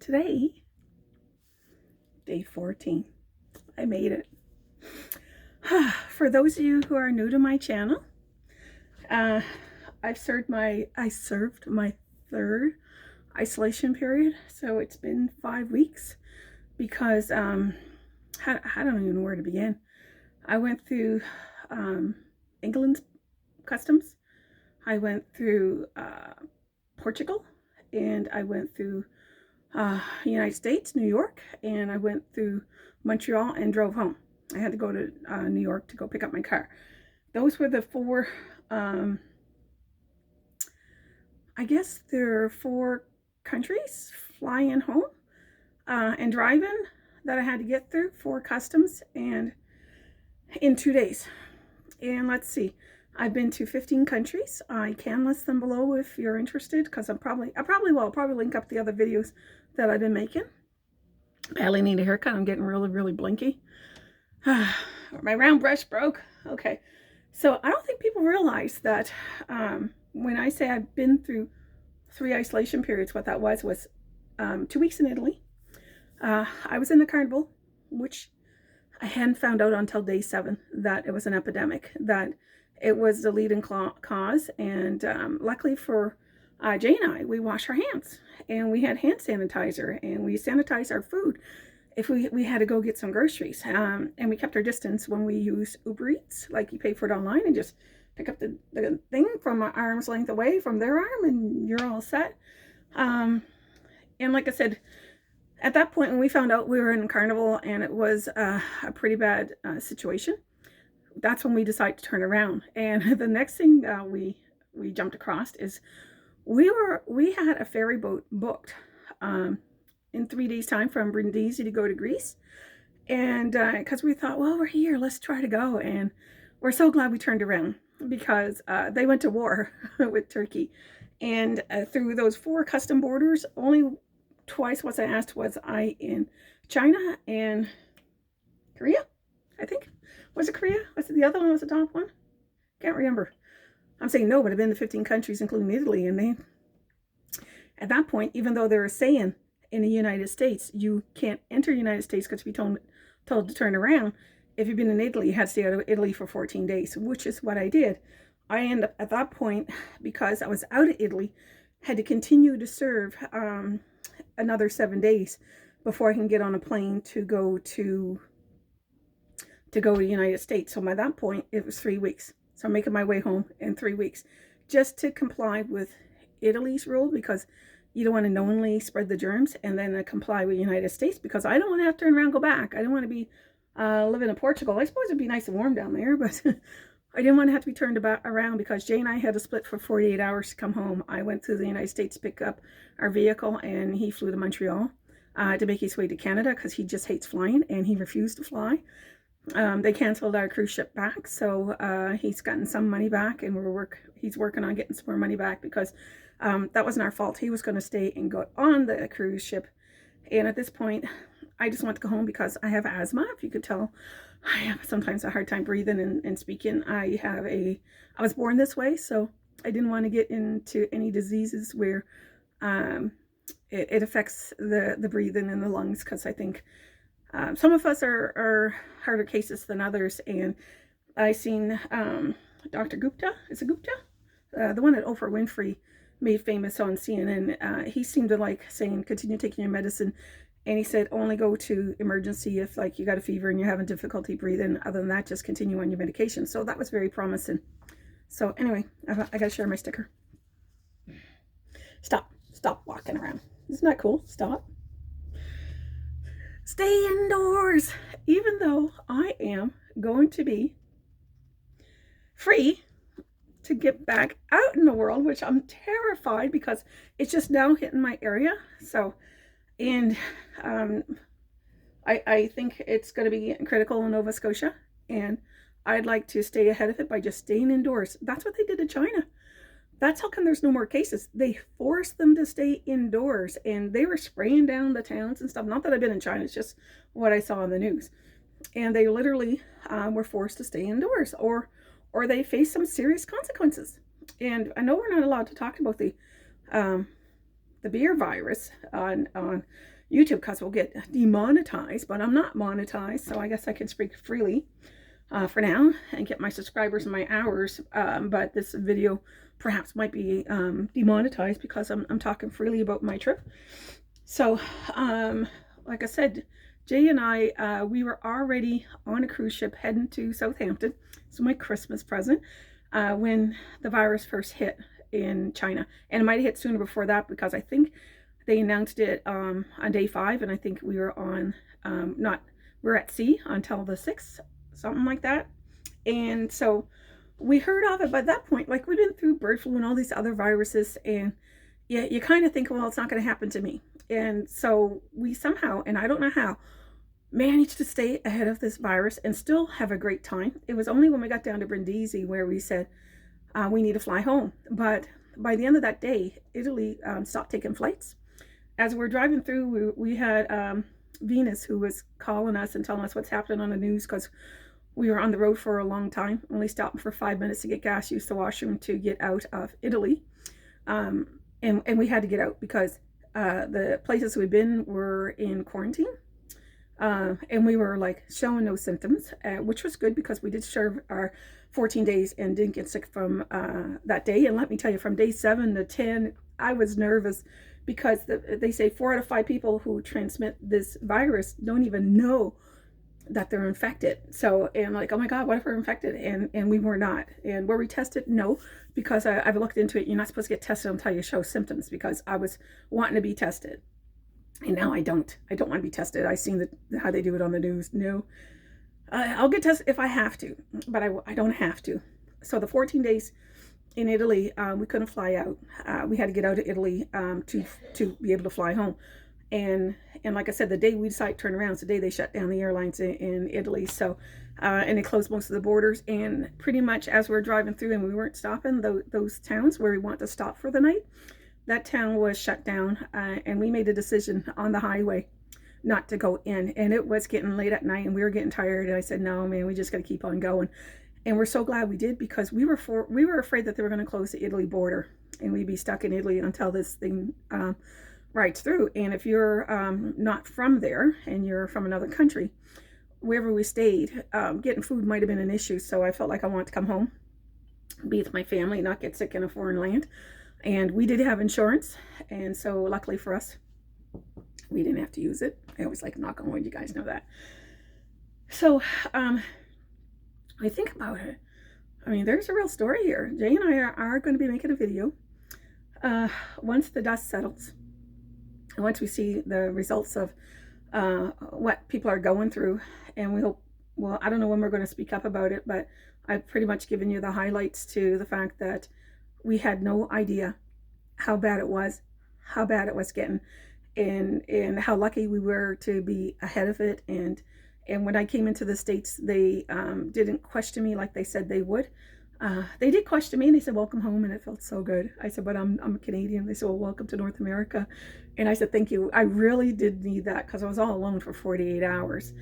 today, day 14. I made it. For those of you who are new to my channel, I served my third isolation period. So it's been 5 weeks because I don't even know where to begin. I went through England's customs. I went through Portugal, and I went through United States, New York, and I went through Montreal and drove home. I had to go to New York to go pick up my car. Those were the four, I guess there are 4 countries, flying home and driving, that I had to get through, 4 customs, and in 2 days. And let's see, I've been to 15 countries. I can list them below if you're interested, because I'll probably link up the other videos that I've been making. Badly need a haircut. I'm getting really blinky. My round brush broke. Okay, so I don't think people realize that when I say I've been through 3 isolation periods, what that was 2 weeks in Italy. I was in the carnival, which I hadn't found out until day 7 that it was an epidemic, that it was the leading cause. And luckily for Jay and I, we wash our hands, and we had hand sanitizer, and we sanitized our food if we had to go get some groceries. And we kept our distance when we used Uber Eats. Like, you pay for it online and just pick up the thing from an arm's length away from their arm, and you're all set. And like I said, at that point, when we found out we were in Carnival and it was a pretty bad situation, that's when we decided to turn around. And the next thing we jumped across is we had a ferry boat booked in 3 days' time from Brindisi to go to Greece. And because we thought, well, we're here, let's try to go. And we're so glad we turned around, because they went to war with Turkey. And through those 4 custom borders, only twice was I asked, was I in China and Korea, I think. Was it Korea? Was it the other one? Was the top one? Can't remember. I'm saying no, but I've been to 15 countries, including Italy. And they, at that point, even though they were saying in the United States, you can't enter the United States because you'll be told to turn around. If you've been in Italy, you had to stay out of Italy for 14 days, which is what I did. I ended up at that point, because I was out of Italy, had to continue to serve another 7 days before I can get on a plane to go to the United States. So by that point, it was 3 weeks. So I'm making my way home in 3 weeks, just to comply with Italy's rule, because you don't want to knowingly spread the germs, and then comply with the United States, because I don't want to have to turn around and go back. I don't want to be living in Portugal. I suppose it'd be nice and warm down there, but I didn't want to have to be turned around, because Jay and I had to split for 48 hours to come home. I went to the United States to pick up our vehicle, and he flew to Montreal to make his way to Canada, because he just hates flying, and he refused to fly. They canceled our cruise ship back, so he's gotten some money back, and he's working on getting some more money back, because that wasn't our fault. He was going to stay and go on the cruise ship. And at this point, I just want to go home, because I have asthma. If you could tell, I have sometimes a hard time breathing and speaking. I was born this way, so I didn't want to get into any diseases where it affects the breathing and the lungs, because I think some of us are harder cases than others. And I seen Dr. Gupta, is it Gupta? The one that Oprah Winfrey made famous on CNN. He seemed to like saying, continue taking your medicine. And he said, only go to emergency if, like, you got a fever and you're having difficulty breathing. Other than that, just continue on your medication. So that was very promising. So anyway, I got to share my sticker. Stop walking around. Isn't that cool? Stop. Stay indoors. Even though I am going to be free to get back out in the world, which I'm terrified, because it's just now hitting my area. So, and I think it's going to be critical in Nova Scotia, and I'd like to stay ahead of it by just staying indoors. That's what they did to China. That's how come there's no more cases. They forced them to stay indoors, and they were spraying down the towns and stuff. Not that I've been in China, it's just what I saw on the news. And they literally were forced to stay indoors, or they face some serious consequences. And I know we're not allowed to talk about the beer virus on YouTube because we'll get demonetized, but I'm not monetized, so I guess I can speak freely for now and get my subscribers and my hours. But this video perhaps might be demonetized because I'm talking freely about my trip. So, like I said, Jay and I, we were already on a cruise ship heading to Southampton. So my Christmas present when the virus first hit in China. And it might have hit sooner before that because I think they announced it on day 5, and I think we were on, we're at sea until the 6th, something like that. And so we heard of it, but at that point, like, we've been through bird flu and all these other viruses, and you kind of think, well, it's not going to happen to me. And so we somehow, and I don't know how, managed to stay ahead of this virus and still have a great time. It was only when we got down to Brindisi where we said we need to fly home. But by the end of that day, Italy stopped taking flights. As we're driving through, we had Venus, who was calling us and telling us what's happening on the news, because we were on the road for a long time, only stopping for 5 minutes to get gas, use the washroom to get out of Italy. And we had to get out because the places we've been were in quarantine. And we were like showing no symptoms, which was good because we did serve our 14 days and didn't get sick from that day. And let me tell you, from day 7 to 10, I was nervous because they say 4 out of 5 people who transmit this virus don't even know that they're infected. So, and like, oh my God, what if we're infected? And we were not. And were we tested? No, because I've looked into it. You're not supposed to get tested until you show symptoms, because I was wanting to be tested. And now I don't want to be tested. I've seen how they do it on the news. No, I'll get tested if I have to, but I don't have to. So the 14 days in Italy, we couldn't fly out. We had to get out of Italy to be able to fly home. And like I said, the day we decided to turn around is the day they shut down the airlines in Italy. So, and they closed most of the borders. And pretty much as we're driving through, and we weren't stopping those towns where we want to stop for the night, that town was shut down. And we made a decision on the highway not to go in. And it was getting late at night and we were getting tired. And I said, no, man, we just got to keep on going. And we're so glad we did, because we were afraid that they were going to close the Italy border and we'd be stuck in Italy until this thing rides through. And if you're not from there and you're from another country, wherever we stayed, getting food might have been an issue. So I felt like I wanted to come home, be with my family, not get sick in a foreign land. And we did have insurance. And so luckily for us, we didn't have to use it. I always like knock on wood, you guys know that. So I think about it. I mean, there's a real story here. Jay and I are going to be making a video once the dust settles. And once we see the results of what people are going through, and we hope, well, I don't know when we're going to speak up about it, but I've pretty much given you the highlights to the fact that we had no idea how bad it was getting, and how lucky we were to be ahead of it. And when I came into the States, they didn't question me like they said they would. They did question me and they said, welcome home. And it felt so good. I said, but I'm a Canadian. They said, well, welcome to North America. And I said, thank you. I really did need that because I was all alone for 48 hours.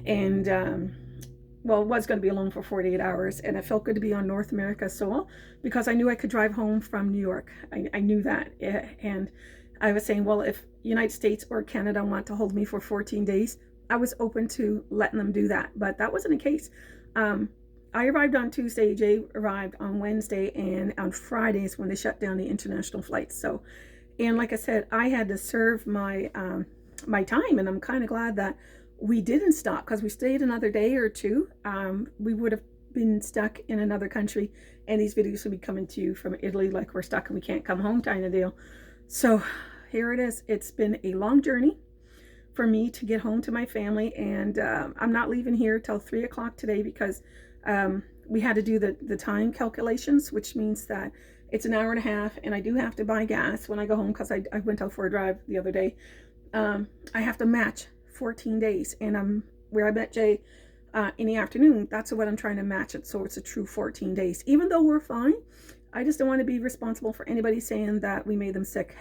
And, well, it was going to be alone for 48 hours. And it felt good to be on North America soil because I knew I could drive home from New York. I knew that. And I was saying, well, if United States or Canada want to hold me for 14 days, I was open to letting them do that. But that wasn't the case. I arrived on Tuesday, Jay arrived on Wednesday, and on Fridays when they shut down the international flights. So, and like I said, I had to serve my my time, and I'm kind of glad that we didn't stop, because we stayed another day or two. We would have been stuck in another country, and these videos will be coming to you from Italy like we're stuck and we can't come home kind of deal. So here it is. It's been a long journey for me to get home to my family, and I'm not leaving here till 3 o'clock today because we had to do the time calculations, which means that it's an hour and a half, and I do have to buy gas when I go home because I went out for a drive the other day. I have to match 14 days, and where I met Jay in the afternoon, that's what I'm trying to match it, so it's a true 14 days. Even though we're fine, I just don't want to be responsible for anybody saying that we made them sick,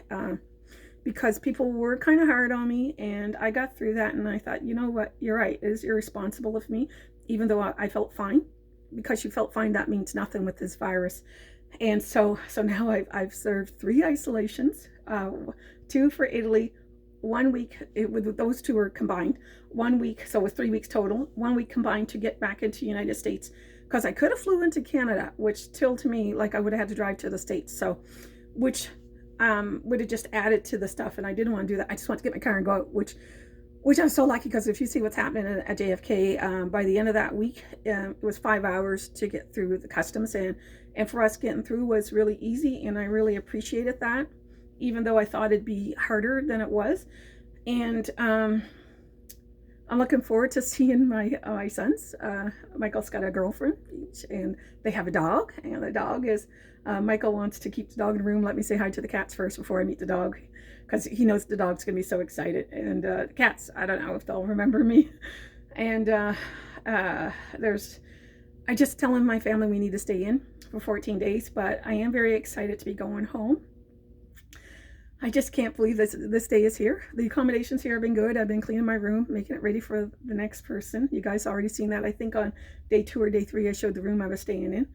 because people were kind of hard on me, and I got through that, and I thought, you know what, you're right, it is irresponsible of me, even though I felt fine. Because you felt fine, that means nothing with this virus. And so now I've served 3 isolations, 2 for Italy, 1 week, with those two were combined, 1 week, so it was 3 weeks total, 1 week combined to get back into the United States, because I could have flew into Canada, which still to me, like I would have had to drive to the States, so, which would have just added to the stuff, and I didn't want to do that. I just wanted to get my car and go out, which I'm so lucky, because if you see what's happening at JFK, by the end of that week, it was 5 hours to get through the customs, and for us getting through was really easy, and I really appreciated that, even though I thought it'd be harder than it was. And I'm looking forward to seeing my sons. Michael's got a girlfriend, and they have a dog, and the dog is, Michael wants to keep the dog in the room. Let me say hi to the cats first before I meet the dog, because he knows the dog's gonna be so excited. And the cats, I don't know if they'll remember me. And I just telling my family we need to stay in for 14 days, but I am very excited to be going home. I just can't believe this day is here. The accommodations here have been good. I've been cleaning my room, making it ready for the next person. You guys already seen that. I think on day 2 or day 3, I showed the room I was staying in.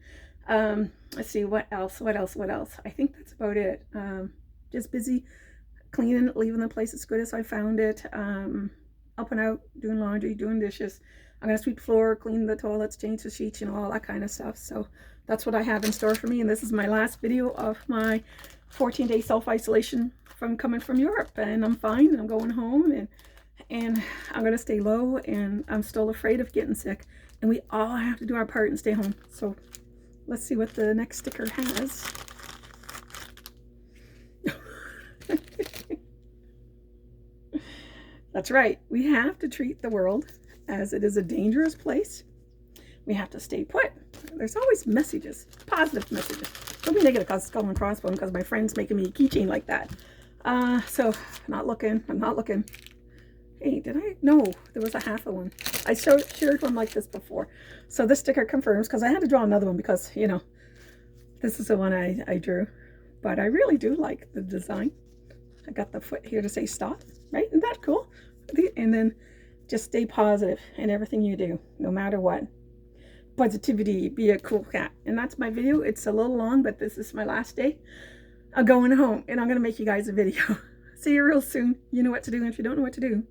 Let's see, what else? I think that's about it. Just busy cleaning, leaving the place as good as I found it. Up and out, doing laundry, doing dishes. I'm going to sweep the floor, clean the toilets, change the sheets, all that kind of stuff. So that's what I have in store for me. And this is my last video of my 14-day self-isolation from coming from Europe. And I'm fine, and I'm going home, and I'm going to stay low, and I'm still afraid of getting sick. And we all have to do our part and stay home. So let's see what the next sticker has. That's right. We have to treat the world as it is a dangerous place. We have to stay put. There's always messages, positive messages. Don't be negative because it's skull and crossbone, because my friend's making me a keychain like that. So I'm not looking. Hey, did I? No, there was a half of one. I shared one like this before. So this sticker confirms, because I had to draw another one because, you know, this is the one I drew. But I really do like the design. I got the foot here to say stop, right? Isn't that cool? And then just stay positive in everything you do, no matter what. Positivity, be a cool cat. And that's my video. It's a little long, but this is my last day. I'm going home, and I'm going to make you guys a video. See you real soon. You know what to do. If you don't know what to do,